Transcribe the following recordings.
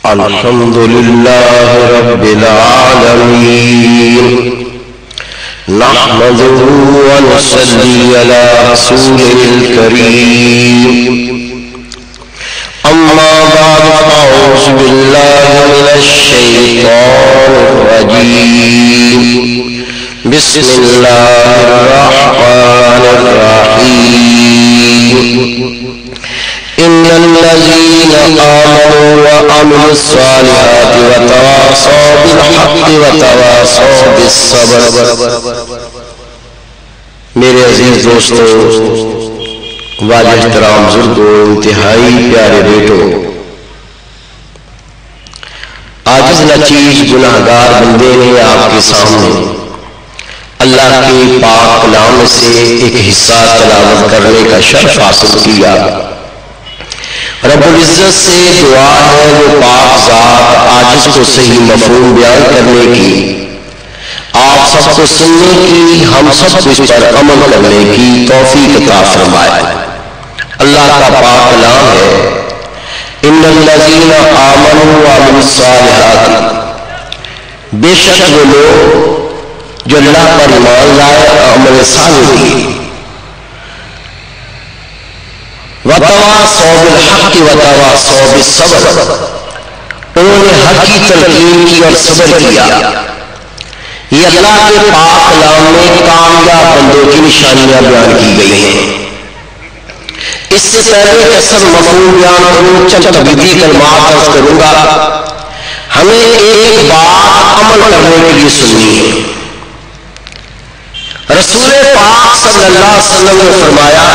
الحمدللہ رب العالمین نحمده ونصلي على رسوله الكريم اما بعد فاعوذ بالله من الشيطان الرجيم بسم الله الرحمن الرحيم ان الذين آمنوا وعملوا الصالحات وتواصوا بالحق وتواصوا بالصبر. میرے عزیز دوستو، واجب احترام بزرگوں، انتہائی پیارے بیٹوں، عاجز ناچیز گناہگار بندے نے آپ کے سامنے اللہ کے پاک کلام سے ایک حصہ تلاوت کرنے کا شرف حاصل کیا. رب العزت سے دعا ہے وہ پاک ذات عاجز کو صحیح مفہوم بیان کرنے کی، آپ سب کو سننے کی، ہم سب کو اس پر عمل کرنے کی توفیق عطا فرمائے. اللہ کا پاک کلام ہے ان الذین آمنوا وعملوا الصالحات، بے شک وہ لوگ جو اللہ پر ایمان لائے اور عمل صالح کیے، وتواصوا بالحق وتواصوا بالصبر، انہوں نے حق کی تلقین کی اور صبر کیا. یہ اللہ کے پاک کلام میں کامیاب بندوں کی نشانیاں بیان کی گئی ہیں. اس سے پہلے اصل مفہوم بیان کروں، چند تبلیغی کلمات عرض کروں گا. ہمیں ایک بات عمل کرنے کے لیے سننی ہے. رسول پاک صلی اللہ علیہ وسلم نے فرمایا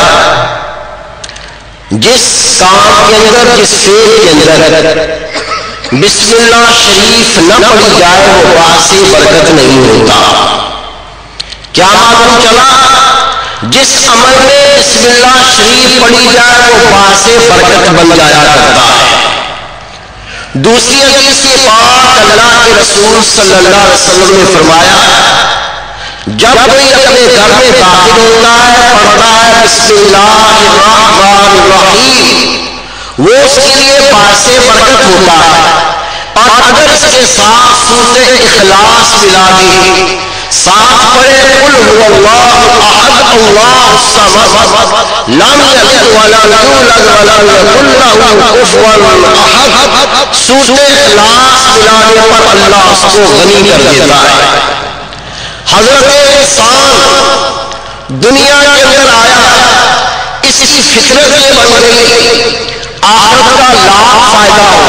جس کام کے اندر، جس فعل کے اندر بسم اللہ شریف نہ پڑھی جائے وہ باعث برکت نہیں ہوتا. کیا معلوم چلا؟ جس عمل میں بسم اللہ شریف پڑھی جائے وہ باعث برکت بن جایا کرتا ہے. دوسری حدیث کے پاک اللہ کے رسول صلی اللہ علیہ وسلم نے فرمایا جب کوئی اپنے گھر میں داخل ہوتا ہے، پڑھتا ہے بسم اللہ الرحمن الرحیم، وہ اس کے لیے باعث برکت ہوتا ہے. اور اگر اس کے ساتھ سورۃ اخلاص ملا دی، ساتھ پڑھے قل هو اللہ احد اللہ الصمد لم یلد ولم یولد ولم یکن له کفوا احد، سورۃ اخلاص ملانے پر اللہ اس کو غنی کر دیتا ہے. حضرت انسان دنیا کے اندر آیا، اس کی فطرت یہ بن گئی آخرت کا لاکھ فائدہ ہو.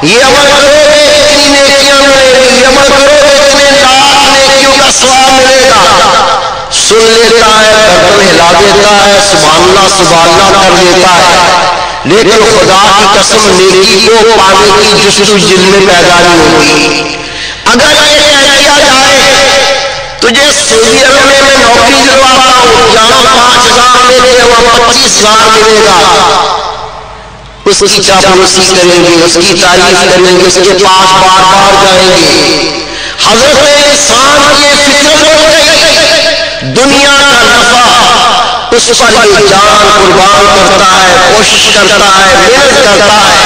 یہ عمل کرو گے اتنی نیکیاں ملے گی، یہ عمل کرو گے اتنے لاکھ نیکیوں کا ثواب ملے گا. سن لیتا ہے، گردن ہلا دیتا ہے، سبحان اللہ سبحان اللہ کر دیتا ہے، لیکن خدا کی قسم نیکی کو پانے کی جستجو دل میں پیدا نہیں ہوگی. اگر یہ کہہ دیا جائے تجھے سعودی عرب میں نوکری دلواتا ہوں، یہاں 5,000 ملے گا، وہاں 25,000 ملے گا، اس کی چاپلوسی کریں گے، اس کی تعریف کریں گے، اس کے پاس بار بار جائیں گے. حضرت انسان کی فطرت ہو گئی دنیا کا نفع، اس پر یہ جان قربان کرتا ہے، کوشش کرتا ہے، محنت کرتا ہے.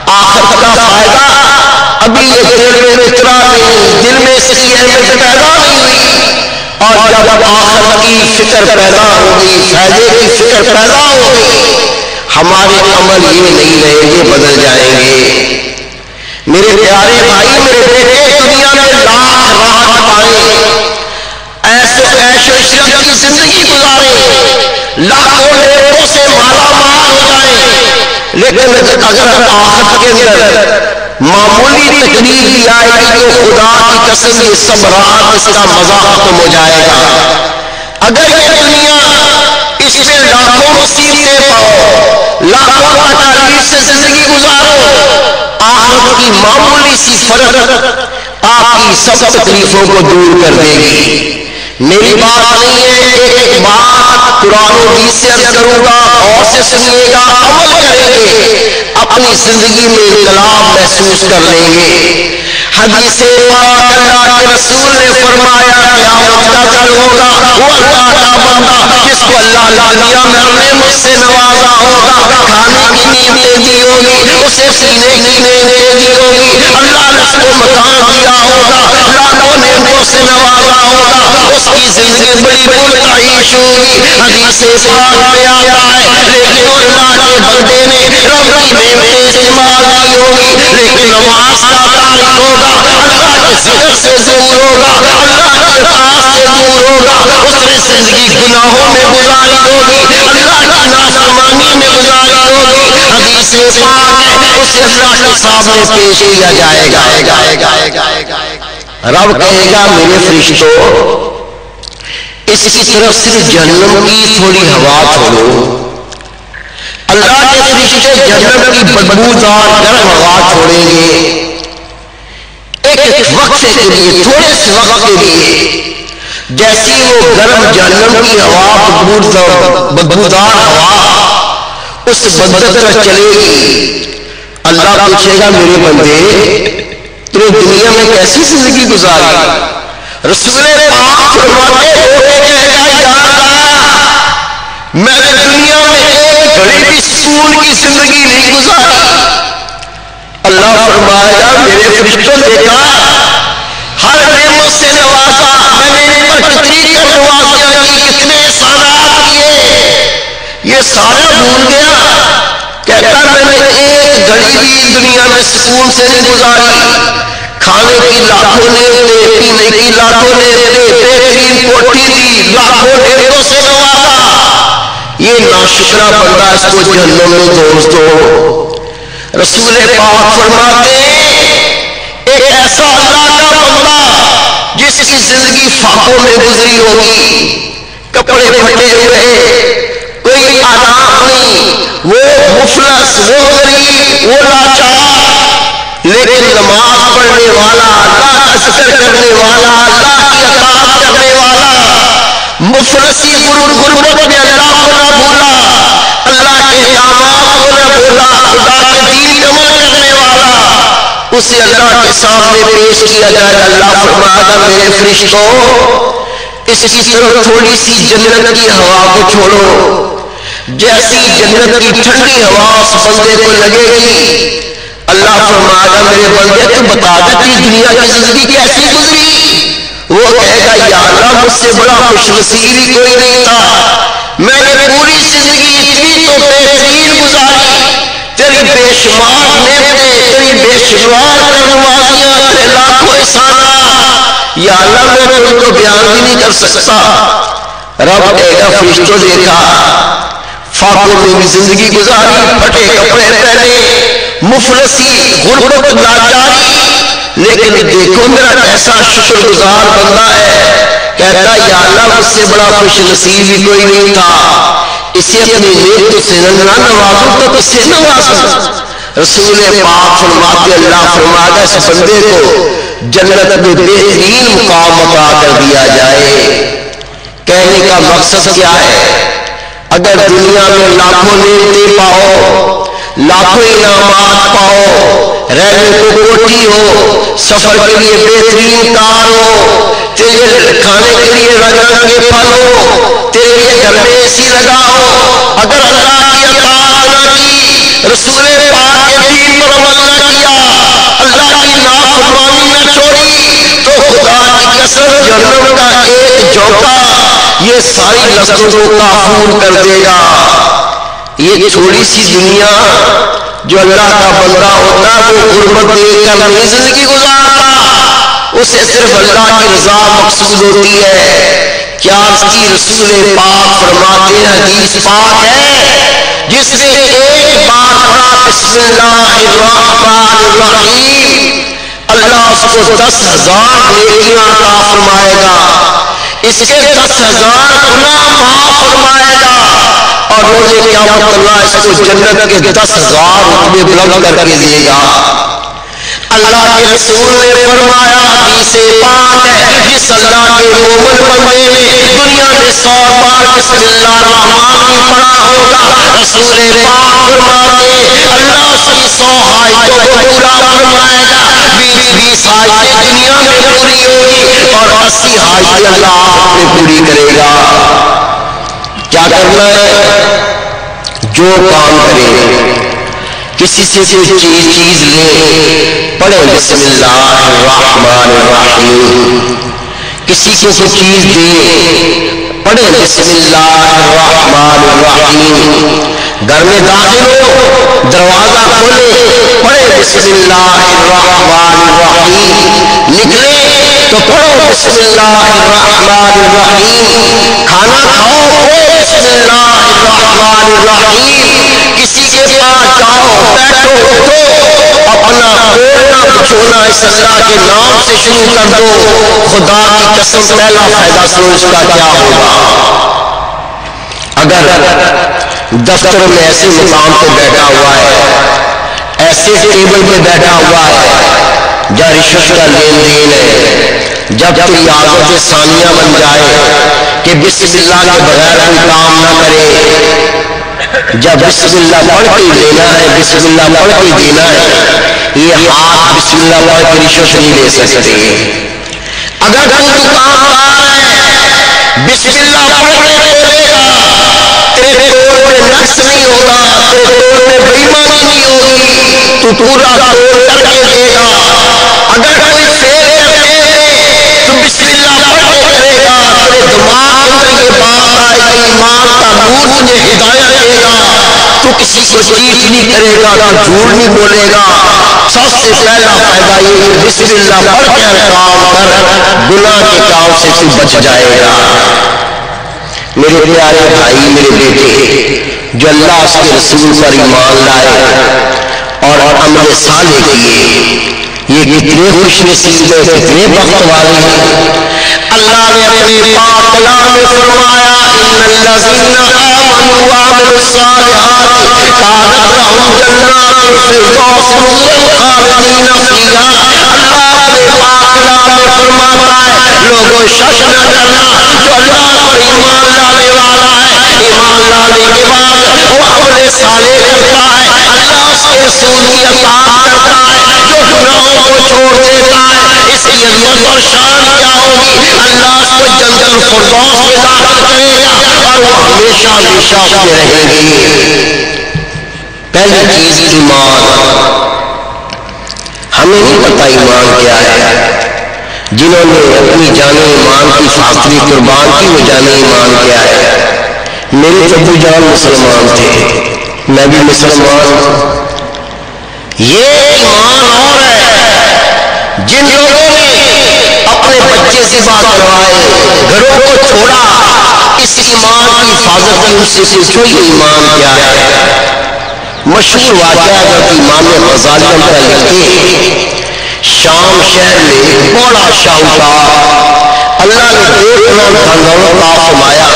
آخرت کا فائدہ ابھی یہ دل میں اترا نہیں، دل میں اس کی اہمیت پیدا نہیں ہوئی. اور جب آخرت کی فکر پیدا ہوگی، فائدے کی فکر پیدا ہوگی، ہمارے عمل یہ نہیں رہیں گے، بدل جائیں گے. میرے پیارے بھائی، میرے بیٹے، دنیا میں لاکھ راحت پائیں، ایسے عیش و عشرت کی زندگی گزاریں، لاکھوں نیکوں سے مالا مال ہو جائیں، لیکن اگر آخرت کے اندر معمولی تکلیف بھی آئے گی تو خدا کی قسم یہ سب رات اس کا مزہ ختم ہو جائے گا. اگر یہ دنیا اس میں لاکھوں مصیبتیں پاؤ، لاکھوں تکالیف سے زندگی گزارو، آخرت کی معمولی سی فرق آپ کی سب تکلیفوں کو دور کر دے گی. میری بات نہیں ہے، ایک بات قرآن و حدیث سے عرض کروں گا، غور سے سنیے گا، عمل کریں گے، اپنی زندگی میں انقلاب محسوس کر لیں گے. حدیث پاک اللہ کے رسول نے فرمایا قیامت کا دن ہوگا وہ اللہ کا بندہ جس کو اللہ دنیا میں نعمت سے نوازا ہوگا، کھانے کی نعمتیں دی ہوگی، اسے پینے کی نعمتیں دی ہوگی، اللہ نے اس کو مکان دیا ہوگا، لاکھوں نعمتوں سے نوازا ہوگا، اس کی زندگی بڑی پرتعیش ہوگی۔ حدیث پاک میں آتا ہے لیکن اللہ کے بندے نے رب کی نعمتیں استعمال کی ہوگی، لیکن نماز کا تارک ہوگا، اللہ کے ذکر سے دور ہوگا، اللہ کے پاس سے دور ہوگا، اس نے زندگی گناہوں میں گزاری ہوگی، اللہ کی نافرمانی میں گزاری ہوگی۔ حدیث پاک ہے اسے اللہ کے سامنے پیش کیا جائے گا، رب کہے گا میرے فرشتوں اس کی طرف سے جہنم کی تھوڑی ہوا چھوڑو۔ اللہ کے فرشتے جہنم کی بدبودار گرم ہوا چھوڑیں گے ایک وقت کے لیے، تھوڑے سے وقت کے لیے، جیسی وہ گرم جہنم کی ہوا بدبودار ہوا اس بندے طرف چلے گی، اللہ پوچھے گا میرے بندے تو دنیا میں کیسی زندگی گزاری؟ رسول پاک فرماتے ہو میں نے دنیا میں ایک گھڑی بھی سکون کی زندگی نہیں گزاری۔ اللہ فرمایا میرے فرشتوں دیکھا ہر نعمت سے نوازا، میں نے ان پر کتنی نوازیاں کی، کتنے احسانات کیے، یہ سارا بھول گیا۔ کہتا میں نے ایک گھڑی بھی دنیا میں سکون سے نہیں گزاری، کھانے کی لاکھوں نعمتیں، پینے کی لاکھوں نعمتیں، بہترین کوٹھی دی، لاکھوں نعمتوں سے نوازا، یہ ناشکرا بندہ اس کو جہنم میں دوز دو۔ رسول پاک فرماتے ایک ایسا اللہ کا بندہ جس کی زندگی فاقوں میں گزری ہوگی، کپڑے پھٹے ہوئے، کوئی آرام نہیں، وہ مفلس، وہ غریب، وہ لاچار، لیکن نماز پڑھنے والا، اللہ کا ذکر کرنے والا، اللہ کی اطاعت کرنے والا، مفلسی غربت میں اللہ کو نہ بھولا، اللہ کے احکامات کو نہ بھولا، خدا کے دین پہ عمل کرنے والا، اسے اللہ کے سامنے پیش کیا جائے۔ اللہ فرماتا میرے فرشتوں اس کی طرف تھوڑی سی جنت کی ہوا کو چھوڑو، جیسی جنت کی ٹھنڈی ہوا اس بندے کو لگے گی، اللہ فرماتا میرے بندے تو بتا دے تیری دنیا کی زندگی کیسی گزری؟ وہ کہے گا یا اللہ مجھ سے بڑا خوش نصیب ہی کوئی نہیں تھا، میں نے پوری زندگی اتنی تو بہترین گزاری، تیری بے شمار نعمتیں، تیری بے شمار نوازیاں، تیرے لاکھوں احسانات، یا اللہ میں ان کو بیان بھی نہیں کر سکتا۔ رب کہے گا فرشتوں دیکھا فاقوں میں بھی زندگی گزاری، پھٹے کپڑے پہنے، مفلسی، غربت، لاچاری، لیکن دیکھو میرا کیسا شکر گزار بندہ ہے۔ کہتا یا اللہ مجھ سے بڑا خوش نصیب ہی کوئی نہیں تھا، اسے اپنی نیک سے نہ نوازوں تو کس سے نوازوں؟ رسول پاک فرماتے اللہ فرماتا اس بندے کو جنت میں بہترین مقام عطا کر دیا جائے۔ کہنے کا مقصد کیا ہے؟ اگر دنیا میں لاکھوں نعمتیں پاؤ، لاکھوں انعامات پاؤ، رہنے کو کوٹھی ہو، سفر کے لیے بہترین کار ہو، تیرے کھانے کے لیے رنگ برنگے پھل ہو، تیرے لیے گھر میں اے سی لگا ہو، اگر اللہ کی اطاعت نہ کی، رسول پاک کے دین پر عمل نہ کیا، اللہ کی نافرمانی نہ چھوڑی، تو خدا کی قسم جہنم کا ایک جھونکا یہ ساری نسلوں کو کافور کر دے گا۔ یہ تھوڑی سی دنیا جو اللہ کا بندہ ہوتا ہے وہ غربت دیکھ کر نہیں زندگی گزارتا، اسے صرف اللہ کی رضا مقصود ہوتی ہے۔ کیا اس کی رسول پاک فرماتے ہیں حدیث پاک ہے جس نے ایک بار پڑھا بسم اللہ الرحمن الرحیم، اللہ اس کو 10,000 نیکیاں عطا فرمائے گا، اس کے 10,000 گناہ معاف فرمائے گا، اور روزے قیامت اللہ اس کو جنت کے 10,000 رتبے بلند کر کے دے گا۔ اللہ کے رسول نے فرمایا حدیث پاک ہے جس اللہ کے مومن بندے نے دنیا میں 100 بار بسم اللہ الرحمن پڑھا ہوگا، رسول پاک فرماتے اللہ اس کی 100 حاجتوں کو پورا فرمائے گا، 20 حاجتیں دنیا میں پوری ہوگی اور 80 حاجتیں اللہ آخرت میں پوری کرے گا۔ کیا کرنا ہے؟ جو کام کرے، کسی سے کوئی چیز لے، پڑھے بسم اللہ الرحمن الرحیم، کسی کو کوئی چیز دے، پڑھے بسم اللہ الرحمن الرحیم، گھر میں داخل ہو دروازہ کھولے، پڑھے بسم اللہ الرحمن الرحیم، نکلے تو پڑھو بسم اللہ الرحمن الرحیم، کھانا کھاؤ بسم اللہ الرحمن الرحیم، کسی کے پاس جاؤ بیٹھو تو اپنا بولنا بچھونا اس اللہ کے نام سے شروع کر دو۔ خدا کی قسم پہلا فائدہ سوچ کا کیا ہوگا؟ اگر دفتر میں ایسے مقام پہ بیٹھا ہوا ہے، ایسے ٹیبل پہ بیٹھا ہوا ہے جہاں رشوت کا لین دین ہے، جب تیری عادت ثانیہ بن جائے کہ بسم اللہ کے بغیر کوئی کام نہ کرے، جب بسم اللہ پڑھ کے دینا ہے، بسم اللہ پڑھ کے دینا ہے، یہ ہاتھ بسم اللہ پڑھ کے رشوت نہیں دے سکتے۔ اگر کوئی دکاندار ہے بسم اللہ پڑھ کے بولے گا، تیرے توڑ میں نقص نہیں ہوگا، تیرے توڑ میں بےایمانی نہیں ہوگی، تو پورا توڑ کر کے دے گا۔ اگر کوئی فیل کر کے تو بسم اللہ پڑھ کے کرے گا، تیرے دماغ اندر یہ بات آئے گی، ایمان کا نور تجھے ہدایت دے گا، تو کسی کو چیٹ نہیں کرے گا، تو جھوٹ نہیں بولے گا۔ سب سے پہلا فائدہ یہ ہے بسم اللہ پڑھ کے کام کر، گناہ کے کام سے تو بچ جائے گا۔ میرے پیارے بھائی، میرے بیٹے، جو اللہ اس کے رسول پر ایمان لائے اور عمل صالح کیے، یہ کتنے خوش نصیب ہیں، کتنے بخت والے ہیں۔ اللہ نے اپنے پاک کلام میں فرمایا ان الذین آمنوا وعملوا الصالحات کانت لهم جنات الفردوس خالدین فیہا۔ اللہ اپنے پاک کلام میں فرماتا ہے لوگوں شک نہ کرنا، جو اللہ پر ایمان لانے والا ہے، ایمان لانے کے بعد وہ عمل صالح کرتا ہے، اللہ اس کے رسول کی اطاعت کرتا ہے، جو گناہوں کو چھوڑ دیتا ہے، اس کی عظمت اور شان کیا ہوگی؟ اللہ اس کو جنت الفردوس میں داخل کرے گا اور وہ ہمیشہ ہمیشہ اس میں رہے گی۔ پہلی چیز ایمان۔ ہمیں نہیں پتا ایمان کیا ہے، جنہوں نے اپنی جان ایمان کی خاطر قربان کی وہ جانے ایمان کیا ہے۔ میرے ابو جان مسلمان تھے، میں بھی مسلمان ہوں۔ یہ ایمان اور ہے جن لوگوں نے اپنے بچے سے بات کروائے، گھروں کو چھوڑا، اس ایمان کی حفاظت کی، اس سے پوچھو یہ ایمان کیا ہے۔ مشہور واقعہ حضرت امام غزالی رحمۃ اللہ علیہ، شام شہر میں ایک بڑا شاہکار، اللہ نے 1 کروڑ دھن دولت عطا فرمایا۔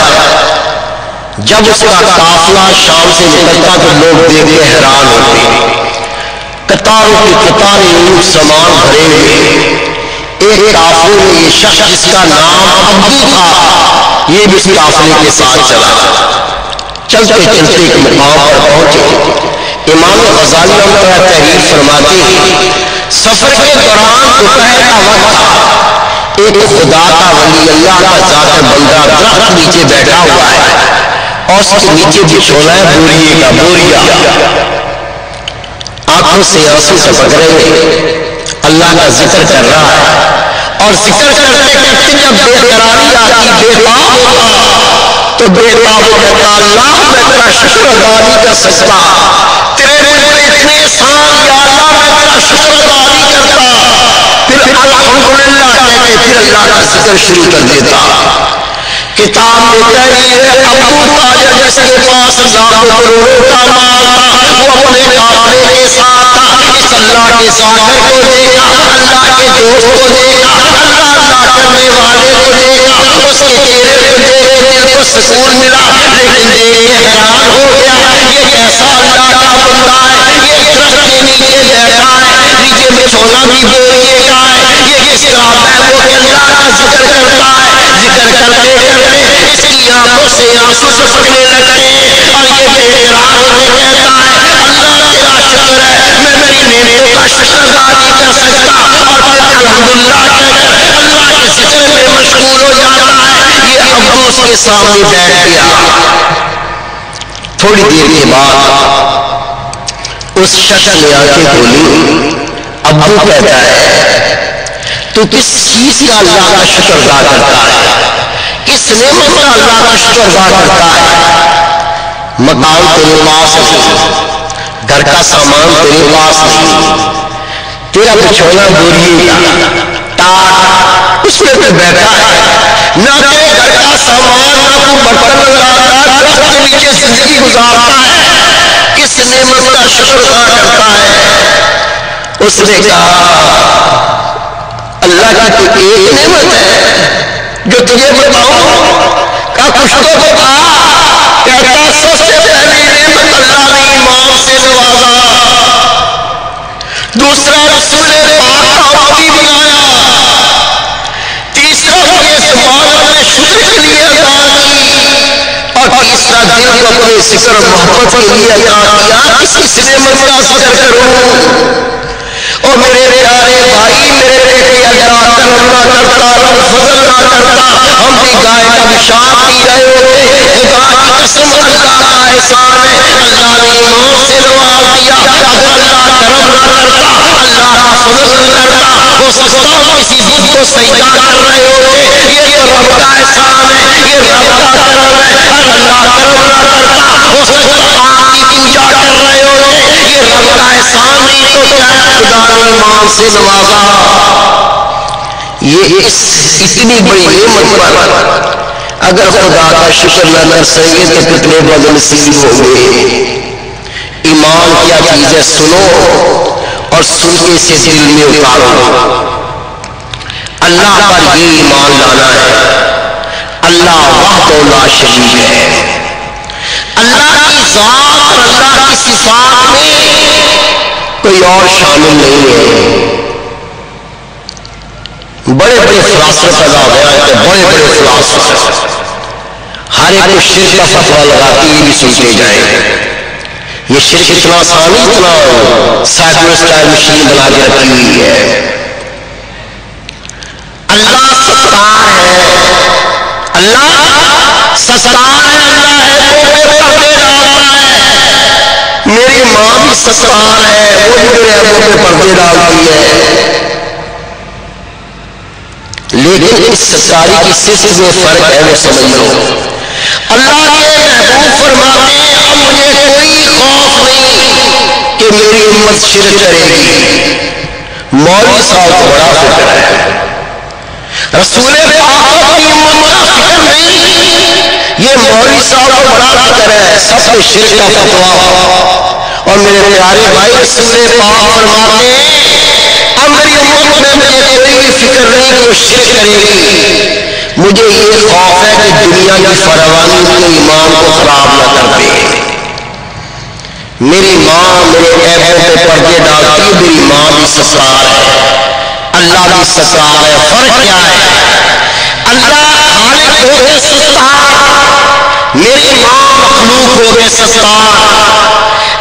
جب اس کا قافلہ شام سے نکلتا تو لوگ دیکھ کے حیران ہوتے، قطاروں کی قطاریں اونٹ سامان بھرے ہوئے۔ ایک قافلے میں یہ شخص جس کا نام عبدو تھا، یہ بھی اس قافلے کے ساتھ چلا۔ چلتے چلتے ایک مقام پر پہنچے، امام غزالی رحمۃ اللہ تحریر فرماتے ہیں سفر کے دوران دوپہر کا وقت تھا، ایک خدا کا ولی اللہ کا ذات بندہ درخت نیچے بیٹھا ہوا ہے اور اس کے نیچے بچھونا ہے بوریے کا بوریا، آنکھوں سے آنسو ٹپک رہے ہیں، اللہ کا ذکر کر رہا ہے، اور ذکر کرتے کرتے جب بے قراری آتی، بےتاب ہوتا تو بےتاب کہتا اللہ میں تیرا شکر ادا نہیں کر سکتا، تیرے مجھ پہ اتنے احسان یا اللہ میں تیرا شکر ادا نہیں کرتا، پھر الحمدللہ کہہ کے پھر اللہ کا ذکر شروع کر دیتا۔ کتاب میں تحریر ہے ابو تاجر جس کے پاس لاکھوں کروڑوں کا مال تھا، وہ اپنے قافلے کے ساتھ تھا، اس اللہ کے ذاکر کو دیکھا، اللہ کے دوست کو دیکھا، اللہ اللہ کرنے والے کو دیکھا، اس کے چہرے کو دیکھ کے دل کو سکون ملا، لیکن دیکھ کے حیران ہو گیا یہ کیسا اللہ کا بندہ ہے، یہ درخت کے نیچے بیٹھا ہے، نیچے بچھونا بھی بوریے کا ہے، یہ کس طرح بیٹھ کے اللہ کا ذکر کرتا ہے۔ ذکر کرتے کرتے اس کی آنکھوں سے آنسو ٹپکنے لگے اور یہ بے قرار ہو کے کہتا ہے اللہ تیرا شکر ہے، میں میری نعمتوں کا شکر ادا نہیں کر سکتا، اور پھر کے سامنے بیٹھ گیا. تھوڑی دیر کے بعد اس شخص نے آنکھیں کھولی. ابو کہتا ہے تو کس چیز کا اللہ کا شکر ادا کرتا ہے؟ کس نعمت کا اللہ کا شکر ادا کرتا ہے؟ مکان تیرے پاس نہیں، گھر کا سامان تیرے پاس نہیں، تیرا بچھونا بوریے کا ٹاٹ اس پہ بیٹھا ہے، نہ تیرے گھر کا سامان، نہ تو برتن لگاتا، درخت کے نیچے زندگی گزارتا ہے، کس نعمت کا شکر ادا کرتا ہے؟ اس نے کہا اللہ کی تو ایک نعمت ہے جو تجھے بتاؤں. کہا کچھ تو بتا. کہتا سب سے پہلی نعمت اللہ نے ایمان سے نوازا، دوسرا رسول پاک کا امتی بنایا، تیسرا مجھے اس مال میں شکر کے لیے عطا کی، اور تیسرا دل کو اپنے ذکر محبت کے لیے عطا کیا. کس نعمت کا ذکر کروں؟ اور میرے پیارے بھائی، میرے بیٹے اللہ کرم نہ کرتا، رب فضل نہ کرتا، ہم بھی گائے کا نشان پی رہے ہوتے. خدا کی قسم اللہ کا احسان ہے، اللہ نے ایمان سے نواز دیا. اگر اللہ کرم نہ کرتا، اللہ کا فضل نہ کرتا، ہو سکتا کسی بت کو سجدہ کر رہے ہوتے. یہ تو رب کا احسان ہے، یہ رب کا کرم ہے. اگر اللہ کرم نہ کرتا، ہو سکتا آپ کی پوجا کر رہے ہوتے. یہ رب کا احسان نہیں تو کیا ہے؟ خدا نے ایمان سے نوازا. یہ اتنی بڑی نعمت پر اگر خدا کا شکر نہ کر سکے تو کتنے بدنصیب ہوں گے. ایمان کیا چیز ہے؟ سنو اور سن کے اسے دل میں اتارو. اللہ پر یہ ایمان لانا ہے اللہ وحدہ لا شریک ہے. اللہ کی ذات اور اللہ کی صفات میں کوئی اور شامل نہیں ہے. بڑے بڑے فلاسفے پیدا ہو گئے ہیں، بڑے بڑے فلاسفے ہر ایک کو شرک کا فتویٰ لگاتے یہ بھی سنتے جائیں. یہ شرک اتنا آسان نہیں، اتنا سائیکل اسٹائل مشین بنا کے رکھی ہوئی ہے. اللہ ستار ہے، اللہ ستار ہے، اللہ ہے وہ میرے پردے ڈالتا ہے. میری ماں بھی ستار ہے، وہ بھی میرے عیبوں پہ پردے ڈالتی ہے. لیکن اس ستاری کی صرف میں فرق ہے، وہ سمجھ لو. اللہ کے محبوب فرماتے ہیں اب مجھے کوئی خوف نہیں کہ میری امت شرک کرے گی. مولوی صاحب کو بڑا فکر ہے، رسول پاک کو اپنی امت کا فکر نہیں. یہ مولوی صاحب کو بڑا فکر ہے، سب کو شرک کا فتویٰ. اور میرے پیارے بھائی، رسول پاک فرماتے ہیں اب میری امت میں مجھے کوئی بھی فکر نہیں کہ وہ شرک کرے گی. مجھے یہ خوف ہے کہ دنیا کی فراوانی کے ایمان کو خراب نہ کر دے. میری ماں میرے عیبوں پہ پردے ڈالتی ہے، میری ماں بھی ستار ہے، اللہ بھی ستار ہے. فرق کیا ہے؟ اللہ خالق ہو گئے ستار، میری ماں مخلوق ہو گئے ستار.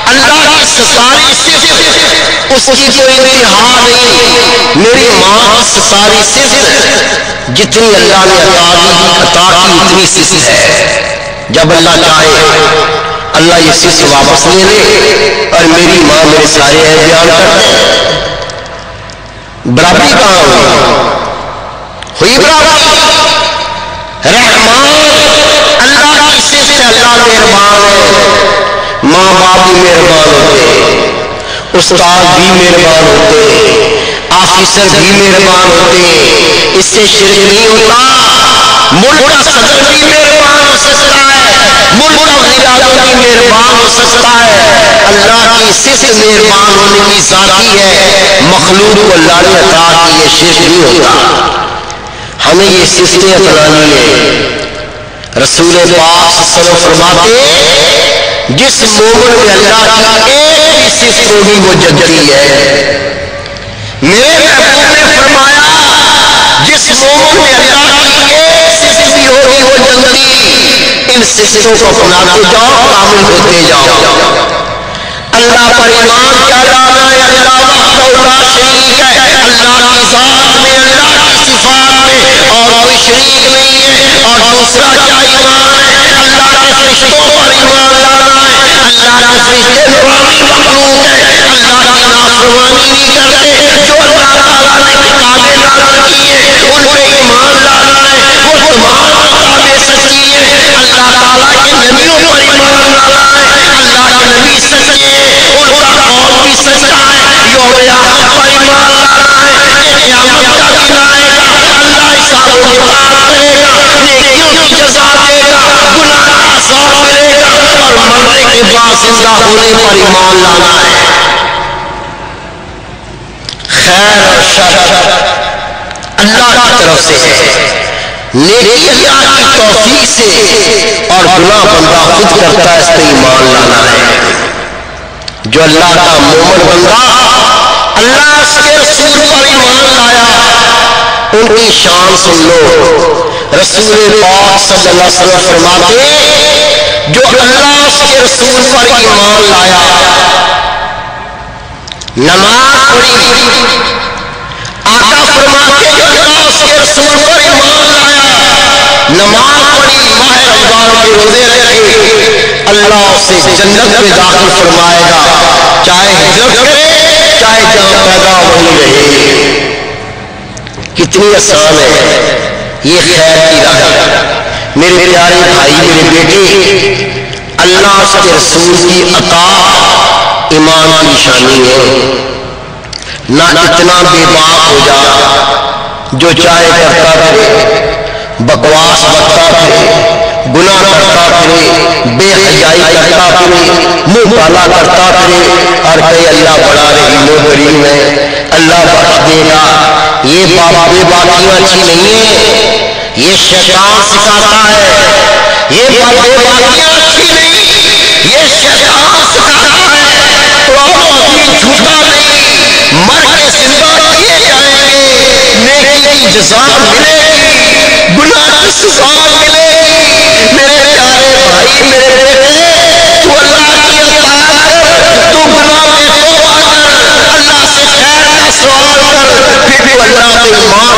اللہ کی ستاری صرف اس کی کوئی انتہا نہیں. میری ماں کی ستاری صرف جتنی اللہ نے عطا کی اتنی صرف ہے. جب اللہ چاہے اللہ یہ صرف واپس لے لے اور میری ماں میرے سارے عیب بیان کر دے. برابری کہاں ہوئی؟ برابری رحمان اللہ کی صرف ہے. اللہ مہربان ہے، ماں باپ بھی مہربان ہوتے، استاد بھی مہربان ہوتے، آفیسر بھی مہربان ہوتے. اس سے شرک نہیں ہوتا. ملک کا صدر بھی مہربان ہو سکتا ہے، ملک کا وزیر اعظم بھی مہربان ہو سکتا ہے. اللہ کی صرف مہربان ہونے کی ذاتی ہے. مخلوق کو اللہ نے عطا کی، یہ شرک نہیں ہوتا. ہمیں یہ صفتیں اپنانی ہے. رسول پاک صلی اللہ علیہ وسلم فرماتے جس مومن میں اللہ کی ایک بھی صفت ہوگی وہ جنتی ہے. میرے محبوب نے فرمایا جس مومن میں اللہ کی ایک صفت بھی ہوگی وہ جنتی. ان صفتوں کو اپناتے جاؤ، کامل ہوتے جاؤ. اللہ پر ایمان کیا لانا ہے؟ اللہ وحدہ لا شریک ہے. اللہ کی ذات میں، اللہ کی صفات میں اور کوئی شریک نہیں ہے. اور جو دوسرا کیا ایمان ہے؟ اللہ کے فرشتوں پر ایمان لانا ہے۔ اللہ کے فرشتے نورانی مخلوق ہے، اللہ کی نافرمانی نہیں کرتے، جو اللہ تعالیٰ نے کتابیں نازل کی ہیں ان پہ ایمان لانا ہے، وہ تمام کتابیں سچی ہیں۔ اللہ تعالیٰ کے نبیوں پر ایمان لانا ہے، اللہ کے نبی سچے ہیں، ان کا قول بھی سچا ہے۔ یوم آخرت پر ایمان لانا ہے کہ قیامت کا دن آئے گا، اللہ حساب و کتاب کرے گا، نیکیوں کی جزا دے گا، گناہ کا عذاب ملے گا، اور مرنے کے بعد زندہ ہونے پر ایمان لانا ہے۔ خیر اور شر اللہ کی طرف سے ہے، نیکی اللہ کی توفیق سے، اور گناہ بندہ خود کرتا ہے، اس پہ ایمان لانا ہے۔ جو اللہ کا مومن بندہ اللہ اس کے رسول پر ایمان لایا، ان کی شان سن لو۔ رسول پاک صلی اللہ علیہ وسلم فرماتے جو اللہ اس کے رسول پر ایمان لایا، نماز پڑھی، آقا فرماتے جو اللہ اس کے رسول پر ایمان لایا، نماز پڑھی، ماہ رمضان کے روزے رکھے، اللہ اسے جنت میں داخل فرمائے گا، چاہے ہجرت کرے چاہے جہاں پیدا وہیں رہے۔ کتنی آسان ہے یہ خیر کی راہ۔ میرے پیارے بھائی، میرے بیٹے، اللہ اس کے رسول کی اطاعت ایمان کی نشانی ہے۔ نہ اتنا بے باک ہو جا جو چاہے کرتا پھرے، بکواس بکتا پھرے، گناہ کرتا پھرے، بے حیائی کرتا پھرے، منہ کالا کرتا پھرے، اور کہے اللہ بڑا رحیم و کریم ہے، اللہ بخش دے گا۔ یہ بے باکیاں اچھی نہیں ہیں، یہ شیطان سکھاتا ہے۔ یہ بے باکیاں اچھی نہیں، یہ شیطان سکھاتا ہے۔ تو ابھی جھوٹا نہیں، مر کے زندہ کیے جائیں گے، نیکی کی جزا ملے گی، گناہ کی سزا ملے گی۔ میرے پیارے بھائی، میرے بیٹے، تو اللہ کی اطاعت کر، تو گناہ میں توبہ کر، اللہ سے خیر کا سوال کر، پھر تو اللہ پہ ایمان